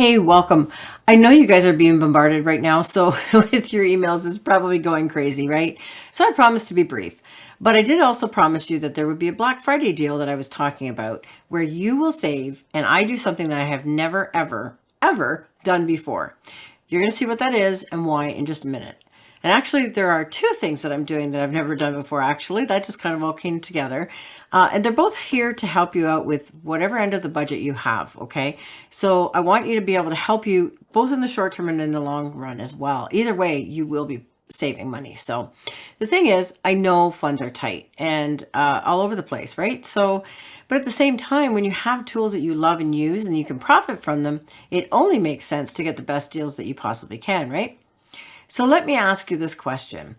Hey, welcome. I know you guys are being bombarded right now, so with your emails, it's probably going crazy, right? So I promised to be brief, but I did also promise you that there would be a Black Friday deal that I was talking about where you will save, and I do something that I have never, ever, ever done before. You're going to see what that is and why in just a minute. And actually, there are two things that I'm doing that I've never done before, actually. That just kind of all came together. And they're both here to help you out with whatever end of the budget you have, okay? So I want you to be able to help you both in the short term and in the long run as well. Either way, you will be saving money. So the thing is, I know funds are tight and all over the place, right? So, but at the same time, when you have tools that you love and use and you can profit from them, it only makes sense to get the best deals that you possibly can, right? So let me ask you this question.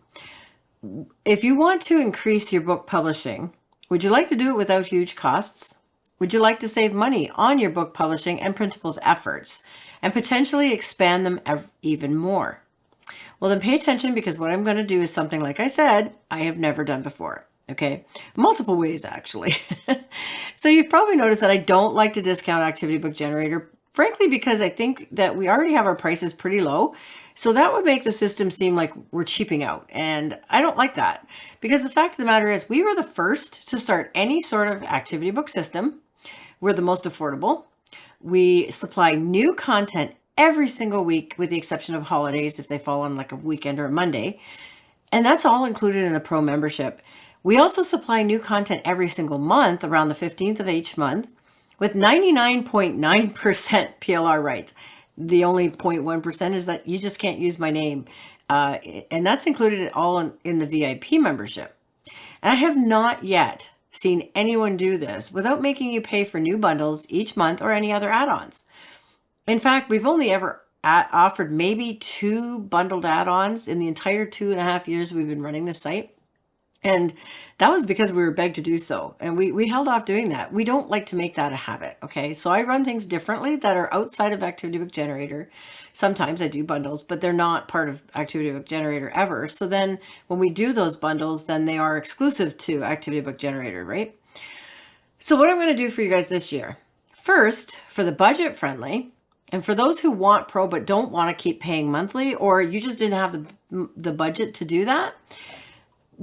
If you want to increase your book publishing, would you like to do it without huge costs? Would you like to save money on your book publishing and printables efforts and potentially expand them even more? Well, then pay attention because what I'm going to do is something, like I said, I have never done before. Okay. Multiple ways, actually. So you've probably noticed that I don't like to discount Activity Book Generator, frankly, because I think that we already have our prices pretty low. So that would make the system seem like we're cheaping out. And I don't like that because the fact of the matter is we were the first to start any sort of activity book system. We're the most affordable. We supply new content every single week with the exception of holidays if they fall on like a weekend or a Monday. And that's all included in the pro membership. We also supply new content every single month around the 15th of each month with 99.9% PLR rights. The only 0.1% is that you just can't use my name. And that's included all in the VIP membership. And I have not yet seen anyone do this without making you pay for new bundles each month or any other add-ons. In fact, we've only ever offered maybe two bundled add-ons in the entire 2.5 years we've been running this site. And that was because we were begged to do so. And we held off doing that. We don't like to make that a habit. Okay. So I run things differently that are outside of Activity Book Generator. Sometimes I do bundles, but they're not part of Activity Book Generator ever. So then when we do those bundles, then they are exclusive to Activity Book Generator, right? So what I'm going to do for you guys this year, first, for the budget friendly, and for those who want pro but don't want to keep paying monthly, or you just didn't have the budget to do that,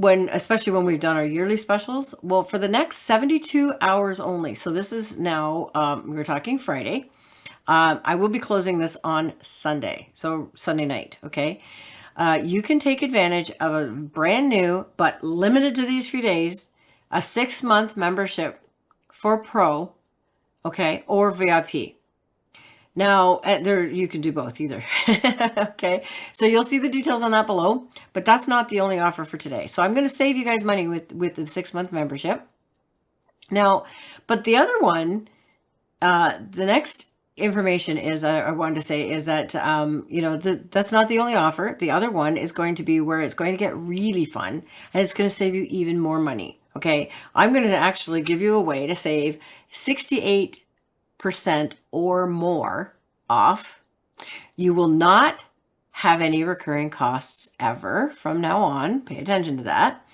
especially when we've done our yearly specials, well, for the next 72 hours only, so this is now, we're talking Friday, I will be closing this on Sunday, so Sunday night, okay? You can take advantage of a brand new, but limited to these few days, a 6-month membership for pro, okay, or VIP. Now, there you can do both either. Okay, so you'll see the details on that below, but that's not the only offer for today. So I'm going to save you guys money with the 6-month membership. Now, but the other one, the next information is I wanted to say is that that's not the only offer. The other one is going to be where it's going to get really fun and it's going to save you even more money. Okay, I'm going to actually give you a way to save 68% or more off. You will not have any recurring costs ever from now on. Pay attention to that.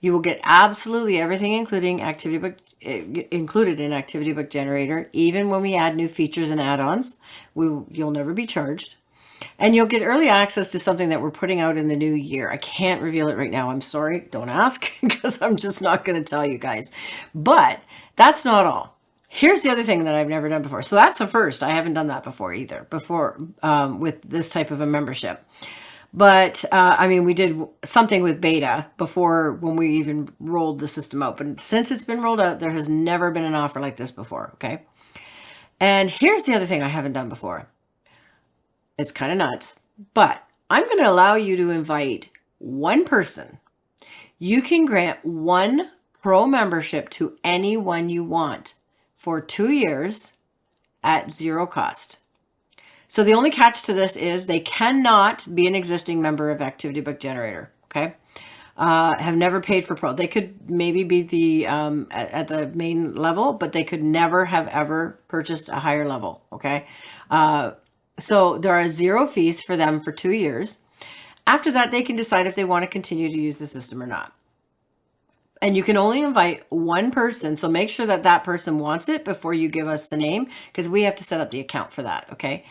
You will get absolutely everything, included in Activity Book Generator. Even when we add new features and add-ons, you'll never be charged. And you'll get early access to something that we're putting out in the new year. I can't reveal it right now. I'm sorry. Don't ask because I'm just not going to tell you guys. But that's not all. Here's the other thing that I've never done before. So that's a first. I haven't done that before either, with this type of a membership. But I mean, we did something with beta before when we even rolled the system out. But since it's been rolled out, there has never been an offer like this before. Okay. And here's the other thing I haven't done before. It's kind of nuts, but I'm going to allow you to invite one person. You can grant one pro membership to anyone you want for 2 years at zero cost. So the only catch to this is they cannot be an existing member of Activity Book Generator. Okay. Have never paid for pro. They could maybe be at the main level, but they could never have ever purchased a higher level. Okay. So there are zero fees for them for 2 years. After that, they can decide if they want to continue to use the system or not. And you can only invite one person. So make sure that that person wants it before you give us the name, because we have to set up the account for that. Okay.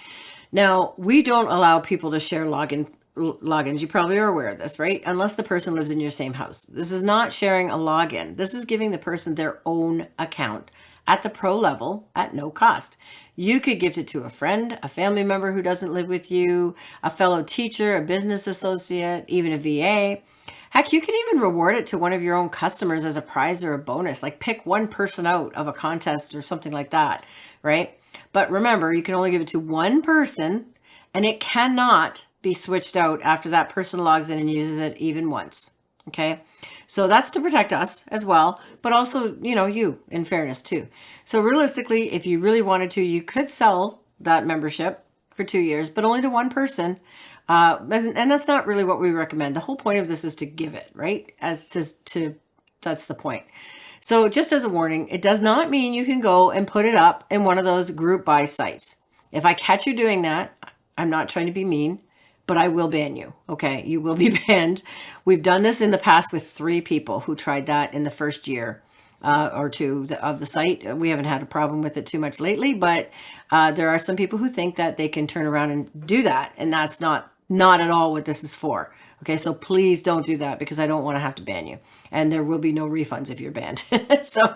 Now, we don't allow people to share logins. You probably are aware of this, right? Unless the person lives in your same house. This is not sharing a login. This is giving the person their own account at the pro level at no cost. You could gift it to a friend, a family member who doesn't live with you, a fellow teacher, a business associate, even a VA. Heck, you can even reward it to one of your own customers as a prize or a bonus. Like pick one person out of a contest or something like that, right? But remember, you can only give it to one person, and it cannot be switched out after that person logs in and uses it even once. Okay. So that's to protect us as well, but also, you in fairness too. So realistically, if you really wanted to, you could sell that membership for 2 years, but only to one person. And that's not really what we recommend. The whole point of this is to give it, right? That's the point. So just as a warning, it does not mean you can go and put it up in one of those group buy sites. If I catch you doing that, I'm not trying to be mean, but I will ban you. Okay. You will be banned. We've done this in the past with 3 people who tried that in the first year or two of the site. We haven't had a problem with it too much lately, but there are some people who think that they can turn around and do that. And that's not at all what this is for. Okay, so please don't do that, because I don't want to have to ban you. And there will be no refunds if you're banned. So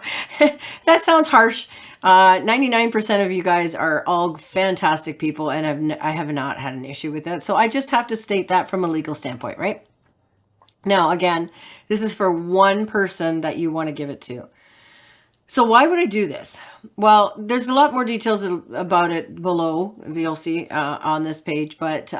that sounds harsh. 99% of you guys are all fantastic people, and I have not had an issue with that. So I just have to state that from a legal standpoint, right? Now, again, this is for one person that you want to give it to. So why would I do this? Well, there's a lot more details about it below, you'll see on this page. But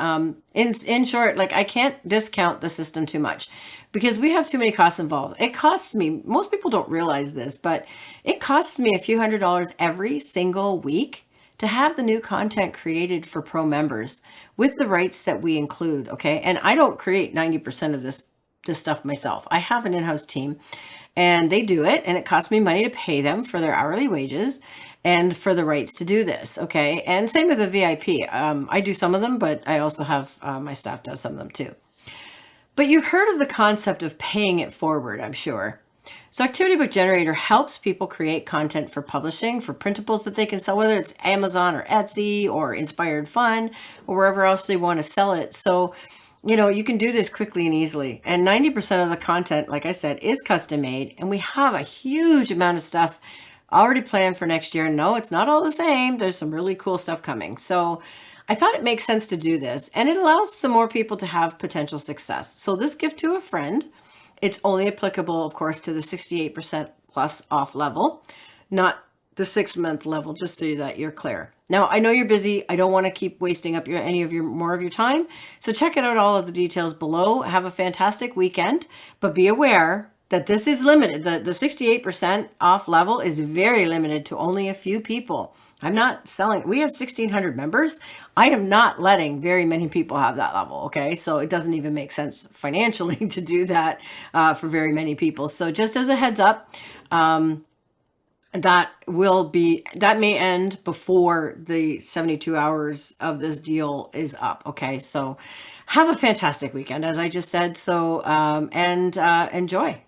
in short, like, I can't discount the system too much, because we have too many costs involved. It costs me, most people don't realize this, but it costs me a few $100s every single week to have the new content created for pro members with the rights that we include. Okay. And I don't create 90% of this stuff myself. I have an in-house team, and they do it, and it costs me money to pay them for their hourly wages and for the rights to do this. Okay. And same with the VIP. I do some of them, but I also have my staff does some of them too. But you've heard of the concept of paying it forward, I'm sure. So Activity Book Generator helps people create content for publishing, for printables that they can sell, whether it's Amazon or Etsy or Inspired Fun or wherever else they want to sell it. So you can do this quickly and easily. And 90% of the content, like I said, is custom made. And we have a huge amount of stuff already planned for next year. No, it's not all the same. There's some really cool stuff coming. So I thought it makes sense to do this. And it allows some more people to have potential success. So this gift to a friend, it's only applicable, of course, to the 68% plus off level, not the 6-month level, just so that you're clear. Now, I know you're busy. I don't want to keep wasting up more of your time. So check it out, all of the details below. Have a fantastic weekend, but be aware that this is limited. The 68% off level is very limited to only a few people. I'm not selling. We have 1,600 members. I am not letting very many people have that level. Okay. So it doesn't even make sense financially to do that for very many people. So just as a heads up, that may end before the 72 hours of this deal is up. Okay. So have a fantastic weekend, as I just said. So, and enjoy.